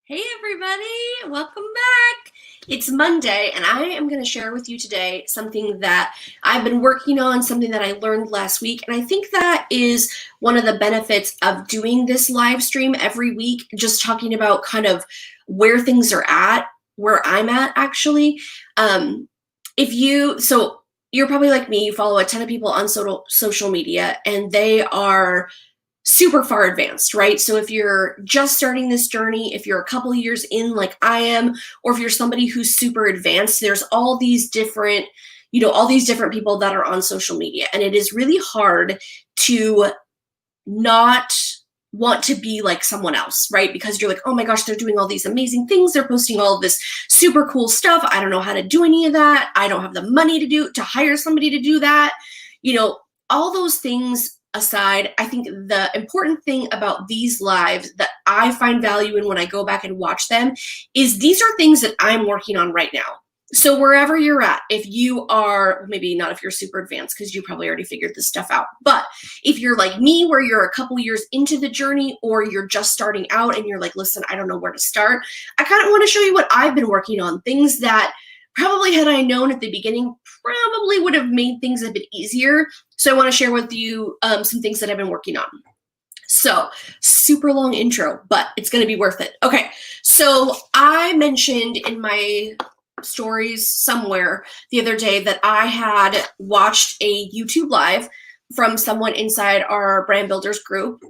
Hey everybody, welcome back. It's Monday and I am going to share with you today something that I've been working on, something that I learned last week. And I think that is one of the benefits of doing this live stream every week, just talking about kind of where things are at, where I'm at actually. So you're probably like me, you follow a ton of people on social media and they are super far advanced, right? So if you're just starting this journey, if you're a couple years in like I am, or if you're somebody who's super advanced, there's all these different, all these different people that are on social media. And it is really hard to not want to be like someone else, right? Because you're like, oh my gosh, they're doing all these amazing things. They're posting all of this super cool stuff. I don't know how to do any of that. I don't have the money to hire somebody to do that. All those things aside, I think the important thing about these lives that I find value in when I go back and watch them is these are things that I'm working on right now. So wherever you're at, if you are, maybe not if you're super advanced because you probably already figured this stuff out, but if you're like me where you're a couple years into the journey or you're just starting out and you're like, listen, I don't know where to start, I kind of want to show you what I've been working on, things that probably had I known at the beginning probably would have made things a bit easier. So I want to share with you some things that I've been working on. So super long intro, but it's going to be worth it. Okay, so I mentioned in my stories somewhere the other day that I had watched a YouTube live from someone inside our brand builders group,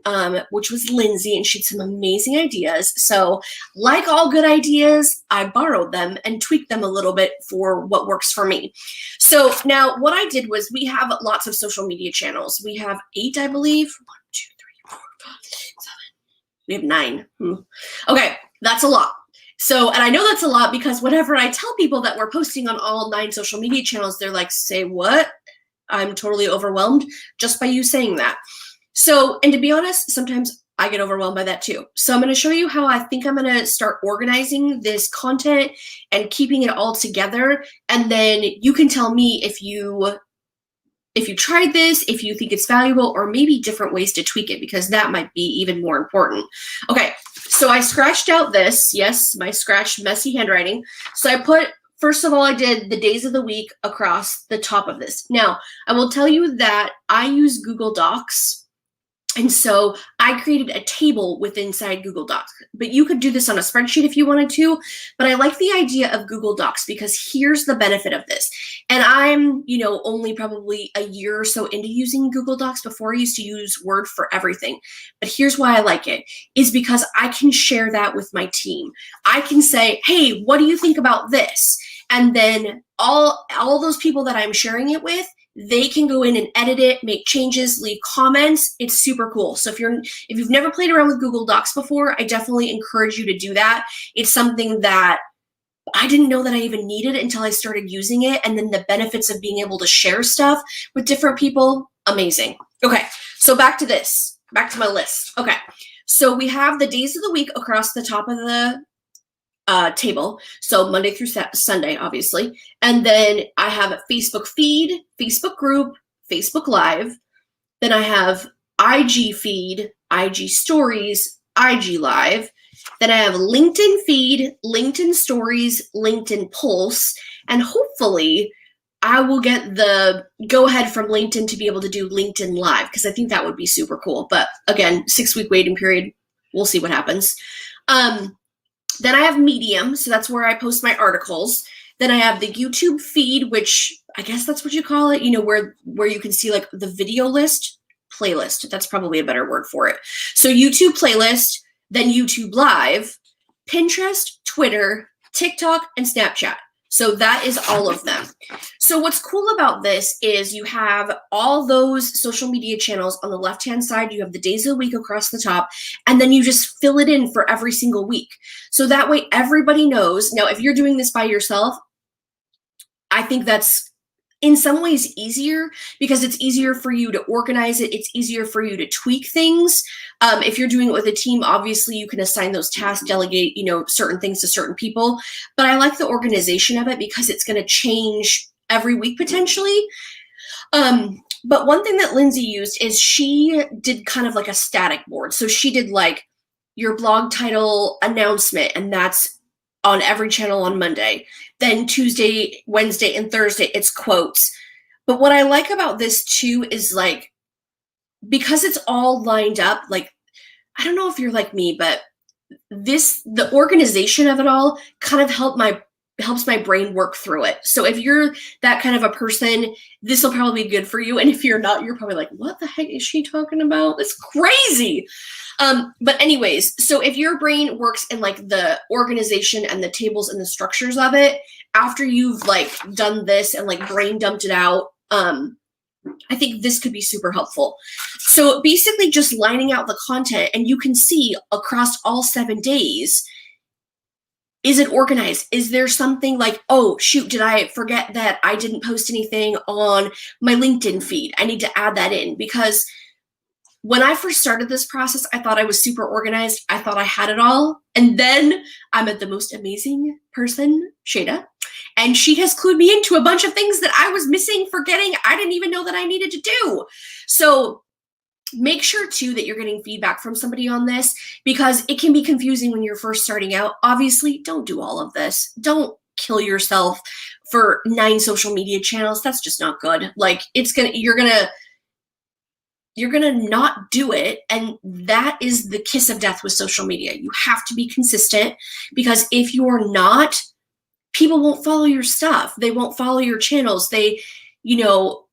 which was Lindsay, and she had some amazing ideas. So like all good ideas, I borrowed them and tweaked them a little bit for what works for me. So now what I did was we have lots of social media channels. We have 8, I believe. 1, 2, 3, 4, 5, 6, 7. We have 9. Okay, that's a lot. So, and I know that's a lot because whenever I tell people that we're posting on all 9 social media channels, they're like, say what? I'm totally overwhelmed just by you saying that. So, and to be honest, sometimes I get overwhelmed by that too. So I'm going to show you how I think I'm going to start organizing this content and keeping it all together. And then you can tell me if you tried this, if you think it's valuable, or maybe different ways to tweak it, because that might be even more important. Okay, so I scratched out this. Yes, my scratched messy handwriting. So I put, first of all, I did the days of the week across the top of this. Now, I will tell you that I use Google Docs. And so I created a table inside Google Docs, but you could do this on a spreadsheet if you wanted to, but I like the idea of Google Docs because here's the benefit of this. And I'm, only probably a year or so into using Google Docs. Before I used to use Word for everything, but here's why I like it is because I can share that with my team. I can say, hey, what do you think about this? And then all those people that I'm sharing it with, they can go in and edit it, make changes, leave comments. It's super cool. So if you've never played around with Google Docs before, I definitely encourage you to do that. It's something that I didn't know that I even needed until I started using it. And then the benefits of being able to share stuff with different people, amazing. Okay, so back to my list. Okay, so we have the days of the week across the top of the table. So Monday through Sunday, obviously. And then I have a Facebook feed, Facebook group, Facebook Live. Then I have IG feed, IG stories, IG Live. Then I have LinkedIn feed, LinkedIn stories, LinkedIn Pulse, and hopefully I will get the go ahead from LinkedIn to be able to do LinkedIn Live because I think that would be super cool. But again, 6-week waiting period. We'll see what happens. Then I have Medium, so that's where I post my articles. Then I have the YouTube feed, which I guess that's what you call it, where you can see like the video playlist. That's probably a better word for it. So YouTube playlist, then YouTube Live, Pinterest, Twitter, TikTok, and Snapchat. So that is all of them. So what's cool about this is you have all those social media channels on the left-hand side. You have the days of the week across the top, and then you just fill it in for every single week. So that way everybody knows. Now, if you're doing this by yourself, I think that's in some ways easier because it's easier for you to organize it. It's easier for you to tweak things. If you're doing it with a team, obviously you can assign those tasks, delegate, certain things to certain people. But I like the organization of it because it's going to change every week potentially. But one thing that Lindsay used is she did kind of like a static board. So she did like your blog title announcement, and that's on every channel on Monday. Then Tuesday, Wednesday, and Thursday, it's quotes. But what I like about this too is like, because it's all lined up, like, I don't know if you're like me, but the organization of it all kind of helps my brain work through it. So if you're that kind of a person, this will probably be good for you. And if you're not, you're probably like, what the heck is she talking about? It's crazy. But anyways, so if your brain works in like the organization and the tables and the structures of it, after you've like done this and like brain dumped it out, I think this could be super helpful. So basically just lining out the content, and you can see across all 7 days, is it organized? Is there something like, oh, shoot, did I forget that I didn't post anything on my LinkedIn feed? I need to add that in, because when I first started this process, I thought I was super organized. I thought I had it all. And then I met the most amazing person, Shada, and she has clued me into a bunch of things that I was missing, forgetting. I didn't even know that I needed to do. So make sure too that you're getting feedback from somebody on this, because it can be confusing when you're first starting out. Obviously, don't do all of this. Don't kill yourself for 9 social media channels. That's just not good. Like, you're gonna not do it, and that is the kiss of death with social media. You have to be consistent, because if you're not, people won't follow your stuff. They won't follow your channels.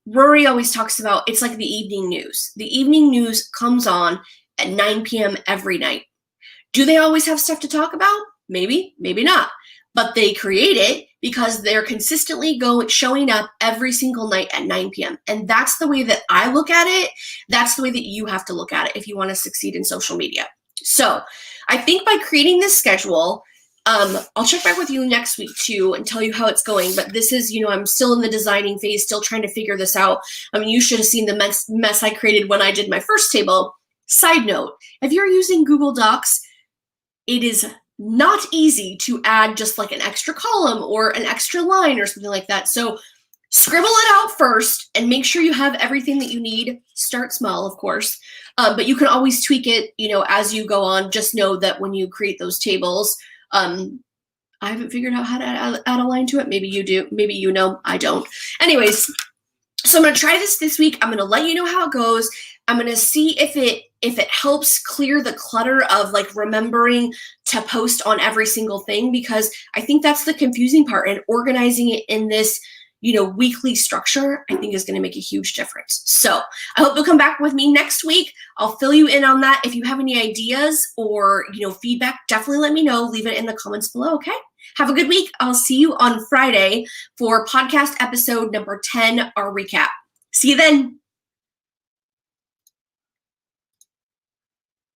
Rory always talks about, it's like the evening news. The evening news comes on at 9 p.m. every night. Do they always have stuff to talk about? Maybe, maybe not. But they create it because they're consistently showing up every single night at 9 p.m. And that's the way that I look at it. That's the way that you have to look at it if you want to succeed in social media. So I think by creating this schedule, I'll check back with you next week too and tell you how it's going. But this is, I'm still in the designing phase, still trying to figure this out. I mean, you should have seen the mess I created when I did my first table. Side note, if you're using Google Docs, it is not easy to add just like an extra column or an extra line or something like that. So scribble it out first and make sure you have everything that you need. Start small, of course, but you can always tweak it, as you go on. Just know that when you create those tables, I haven't figured out how to add a line to it. Maybe you do. Maybe I don't. Anyways, so I'm going to try this week. I'm going to let you know how it goes. I'm going to see if it helps clear the clutter of like remembering to post on every single thing, because I think that's the confusing part, and organizing it in this, weekly structure, I think is going to make a huge difference. So I hope you'll come back with me next week. I'll fill you in on that. If you have any ideas or, feedback, definitely let me know. Leave it in the comments below. Okay. Have a good week. I'll see you on Friday for podcast episode number 10, our recap. See you then.